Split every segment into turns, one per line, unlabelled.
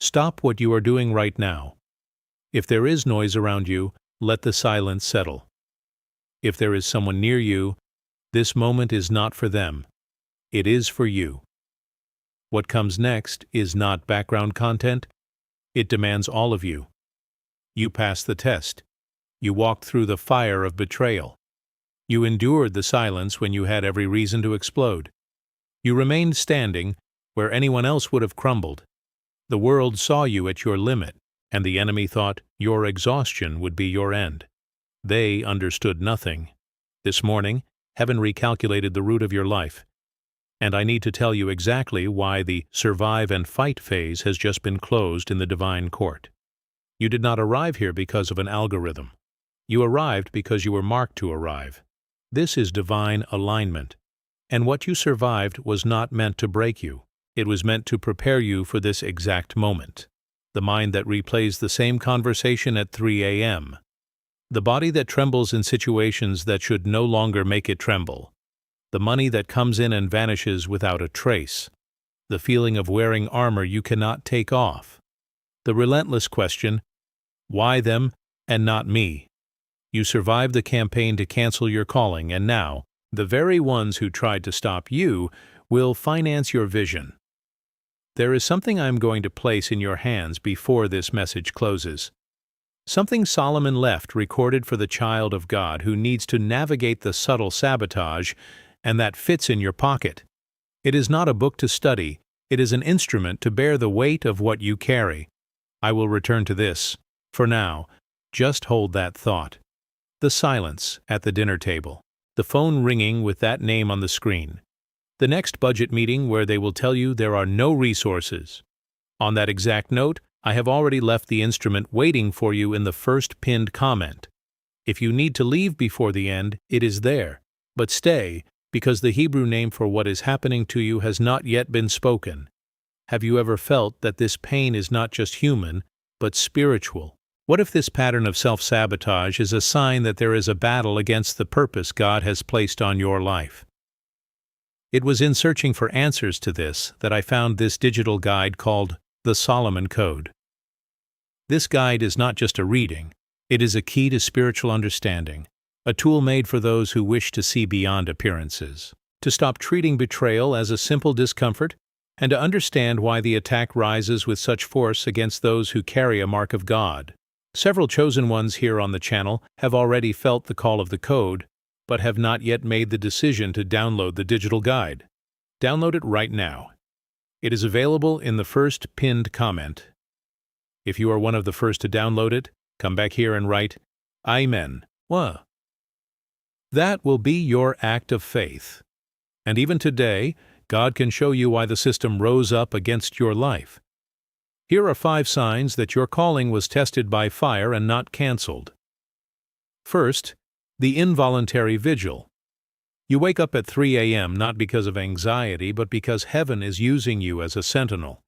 Stop what you are doing right now. If there is noise around you, let the silence settle. If there is someone near you, this moment is not for them. It is for you. What comes next is not background content. It demands all of you. You passed the test. You walked through the fire of betrayal. You endured the silence when you had every reason to explode. You remained standing where anyone else would have crumbled. The world saw you at your limit, and the enemy thought your exhaustion would be your end. They understood nothing. This morning, heaven recalculated the route of your life. And I need to tell you exactly why the survive and fight phase has just been closed in the divine court. You did not arrive here because of an algorithm. You arrived because you were marked to arrive. This is divine alignment. And what you survived was not meant to break you. It was meant to prepare you for this exact moment. The mind that replays the same conversation at 3 a.m. The body that trembles in situations that should no longer make it tremble. The money that comes in and vanishes without a trace. The feeling of wearing armor you cannot take off. The relentless question, why them and not me? You survived the campaign to cancel your calling, and now, the very ones who tried to stop you will finance your vision. There is something I am going to place in your hands before this message closes. Something Solomon left recorded for the child of God who needs to navigate the subtle sabotage, and that fits in your pocket. It is not a book to study, it is an instrument to bear the weight of what you carry. I will return to this. For now, just hold that thought. The silence at the dinner table. The phone ringing with that name on the screen. The next budget meeting where they will tell you there are no resources. On that exact note, I have already left the instrument waiting for you in the first pinned comment. If you need to leave before the end, it is there. But stay, because the Hebrew name for what is happening to you has not yet been spoken. Have you ever felt that this pain is not just human, but spiritual? What if this pattern of self-sabotage is a sign that there is a battle against the purpose God has placed on your life? It was in searching for answers to this that I found this digital guide called The Solomon Code. This guide is not just a reading, it is a key to spiritual understanding, a tool made for those who wish to see beyond appearances, to stop treating betrayal as a simple discomfort, and to understand why the attack rises with such force against those who carry a mark of God. Several chosen ones here on the channel have already felt the call of the code, but have not yet made the decision to download the digital guide. Download it right now. It is available in the first pinned comment. If you are one of the first to download it, come back here and write, Amen. Wah. That will be your act of faith. And even today, God can show you why the system rose up against your life. Here are 5 signs that your calling was tested by fire and not canceled. First, the involuntary vigil. You wake up at 3 a.m. not because of anxiety, but because heaven is using you as a sentinel.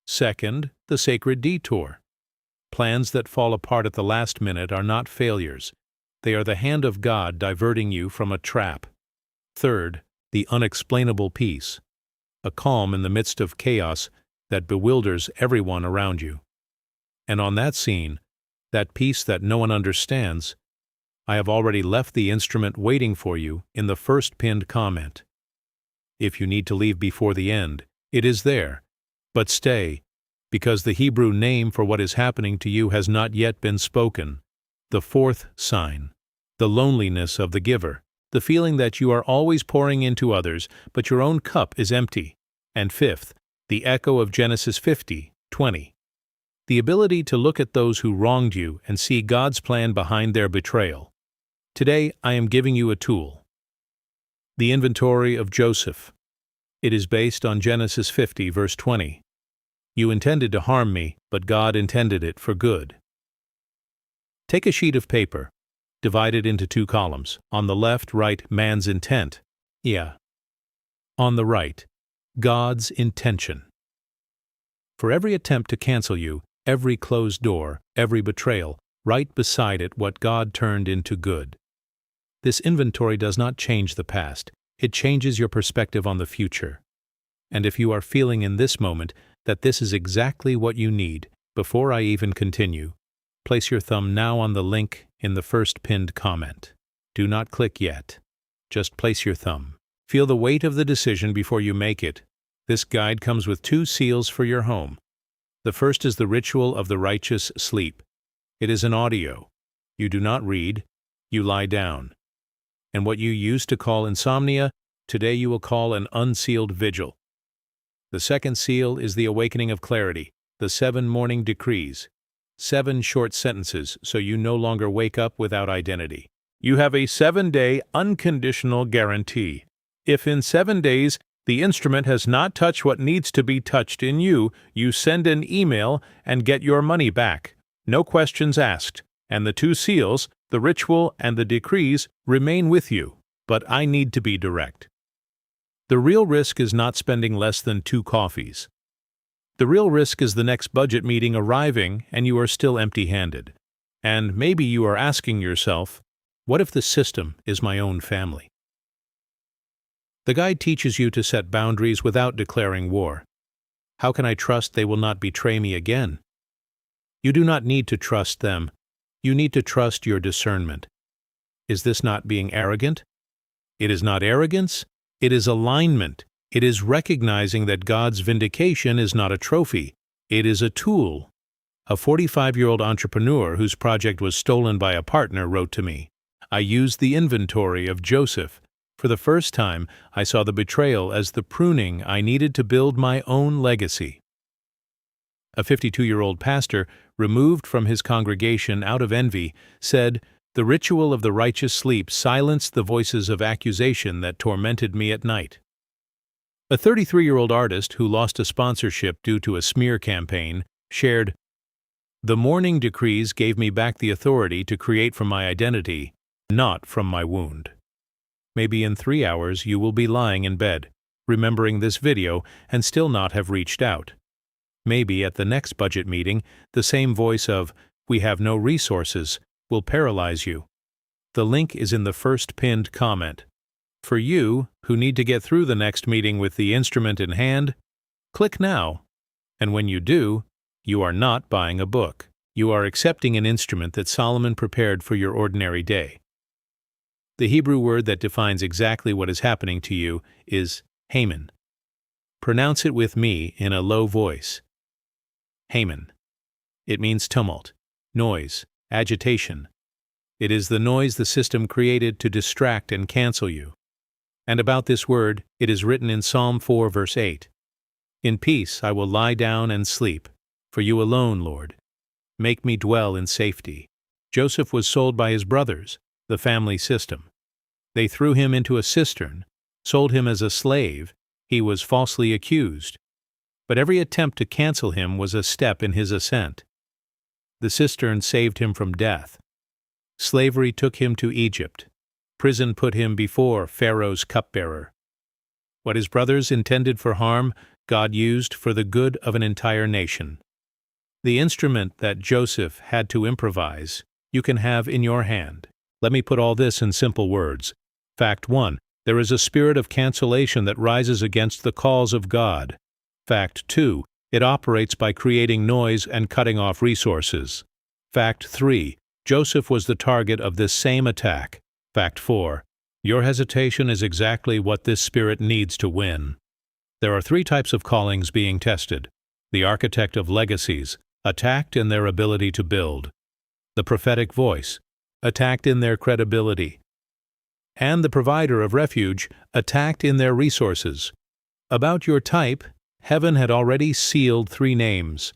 Second, the sacred detour. Plans that fall apart at the last minute are not failures. They are the hand of God diverting you from a trap. Third, the unexplainable peace. A calm in the midst of chaos that bewilders everyone around you. And on that scene, that peace that no one understands, I have already left the instrument waiting for you in the first pinned comment. If you need to leave before the end, it is there. But stay, because the Hebrew name for what is happening to you has not yet been spoken. The fourth sign, the loneliness of the giver, the feeling that you are always pouring into others, but your own cup is empty. And fifth, the echo of Genesis 50:20. The ability to look at those who wronged you and see God's plan behind their betrayal. Today, I am giving you a tool. The inventory of Joseph. It is based on Genesis 50, verse 20. You intended to harm me, but God intended it for good. Take a sheet of paper. Divide it into 2 columns. On the left, write man's intent. On the right, God's intention. For every attempt to cancel you, every closed door, every betrayal, write beside it what God turned into good. This inventory does not change the past. It changes your perspective on the future. And if you are feeling in this moment that this is exactly what you need. Before I even continue, place your thumb now on the link in the first pinned comment. Do not click yet. Just place your thumb. Feel the weight of the decision before you make it. This guide comes with 2 seals for your home. The first is the Ritual of the Righteous Sleep. It is an audio. You do not read, you lie down. And what you used to call insomnia, today you will call an unsealed vigil. The second seal is the Awakening of Clarity, the 7 morning decrees. 7 short sentences so you no longer wake up without identity. You have a 7-day unconditional guarantee. If in 7 days the instrument has not touched what needs to be touched in you, you send an email and get your money back. No questions asked. And the 2 seals, the ritual and the decrees, remain with you. But I need to be direct. The real risk is not spending less than 2 coffees. The real risk is the next budget meeting arriving and you are still empty-handed. And maybe you are asking yourself, what if the system is my own family? The guide teaches you to set boundaries without declaring war. How can I trust they will not betray me again? You do not need to trust them. You need to trust your discernment. Is this not being arrogant? It is not arrogance. It is alignment. It is recognizing that God's vindication is not a trophy. It is a tool. A 45-year-old entrepreneur whose project was stolen by a partner wrote to me, I used the inventory of Joseph. For the first time, I saw the betrayal as the pruning I needed to build my own legacy. A 52-year-old pastor, removed from his congregation out of envy, said, The ritual of the righteous sleep silenced the voices of accusation that tormented me at night. A 33-year-old artist who lost a sponsorship due to a smear campaign shared, The morning decrees gave me back the authority to create from my identity, not from my wound. Maybe in 3 hours you will be lying in bed, remembering this video and still not have reached out. Maybe at the next budget meeting, the same voice of, We have no resources, will paralyze you. The link is in the first pinned comment. For you, who need to get through the next meeting with the instrument in hand, click now. And when you do, you are not buying a book. You are accepting an instrument that Solomon prepared for your ordinary day. The Hebrew word that defines exactly what is happening to you is Haman. Pronounce it with me in a low voice. Haman. It means tumult, noise, agitation. It is the noise the system created to distract and cancel you. And about this word, it is written in Psalm 4, verse 8. In peace I will lie down and sleep, for you alone, Lord. Make me dwell in safety. Joseph was sold by his brothers, the family system. They threw him into a cistern, sold him as a slave. He was falsely accused. But every attempt to cancel him was a step in his ascent. The cistern saved him from death. Slavery took him to Egypt. Prison put him before Pharaoh's cupbearer. What his brothers intended for harm, God used for the good of an entire nation. The instrument that Joseph had to improvise, you can have in your hand. Let me put all this in simple words. Fact 1. There is a spirit of cancellation that rises against the calls of God. Fact 2. It operates by creating noise and cutting off resources. Fact 3. Joseph was the target of this same attack. Fact 4. Your hesitation is exactly what this spirit needs to win. There are 3 types of callings being tested. The architect of legacies, attacked in their ability to build. The prophetic voice, attacked in their credibility. And the provider of refuge, attacked in their resources. About your type, heaven had already sealed 3 names.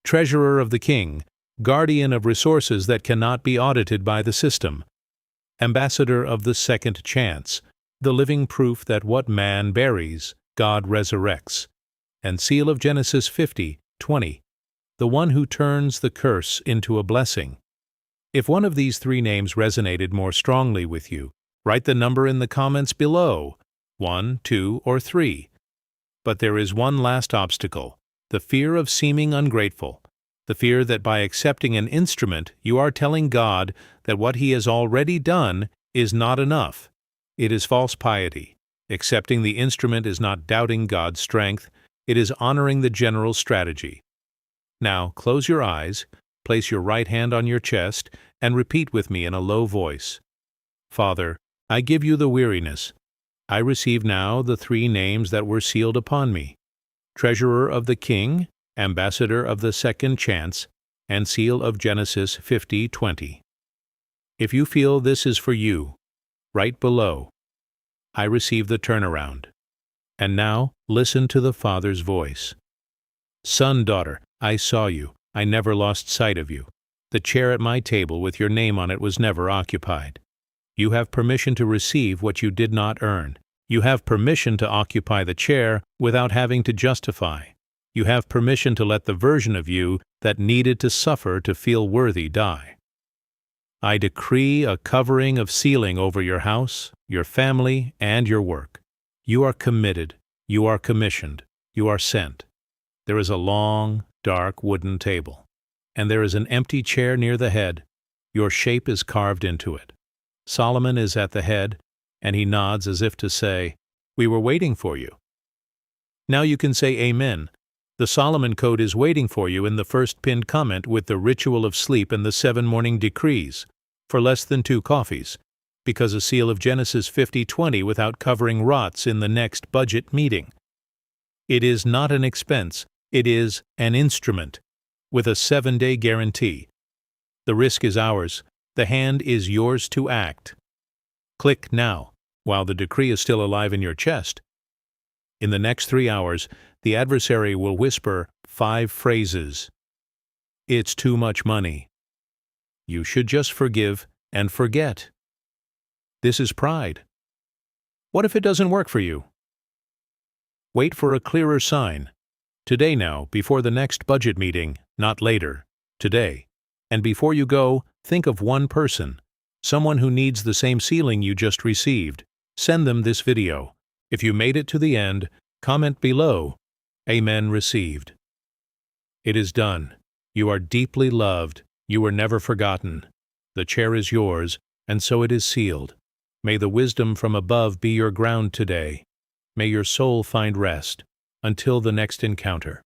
Treasurer of the King, guardian of resources that cannot be audited by the system. Ambassador of the second chance, the living proof that what man buries, God resurrects. And seal of Genesis 50:20, the one who turns the curse into a blessing. If one of these 3 names resonated more strongly with you, write the number in the comments below, 1, 2, or 3. But there is one last obstacle, the fear of seeming ungrateful. The fear that by accepting an instrument you are telling God that what He has already done is not enough. It is false piety. Accepting the instrument is not doubting God's strength, It is honoring the general strategy. Now, close your eyes, place your right hand on your chest, and repeat with me in a low voice. Father, I give you the weariness. I receive now the 3 names that were sealed upon me: Treasurer of the King, Ambassador of the Second Chance, and Seal of Genesis 50:20. If you feel this is for you, write below, I receive the turnaround. And now, listen to the Father's voice. Son, daughter, I saw you. I never lost sight of you. The chair at my table with your name on it was never occupied. You have permission to receive what you did not earn. You have permission to occupy the chair without having to justify. You have permission to let the version of you that needed to suffer to feel worthy die. I decree a covering of sealing over your house, your family, and your work. You are committed. You are commissioned. You are sent. There is a long, dark wooden table, and there is an empty chair near the head. Your shape is carved into it. Solomon is at the head, and he nods as if to say, "We were waiting for you." Now you can say Amen. The Solomon Code is waiting for you in the first pinned comment with the ritual of sleep and the 7 morning decrees, for less than 2 coffees, because a seal of Genesis 50:20 without covering rots in the next budget meeting. It is not an expense, it is an instrument, with a 7-day guarantee. The risk is ours, the hand is yours to act. Click now, while the decree is still alive in your chest. In the next 3 hours, the adversary will whisper 5 phrases. It's too much money. You should just forgive and forget. This is pride. What if it doesn't work for you? Wait for a clearer sign. Today now, before the next budget meeting, not later, today. And before you go, think of one person, someone who needs the same sealing you just received. Send them this video. If you made it to the end, comment below, Amen received. It is done. You are deeply loved. You were never forgotten. The chair is yours, and so it is sealed. May the wisdom from above be your ground today. May your soul find rest. Until the next encounter.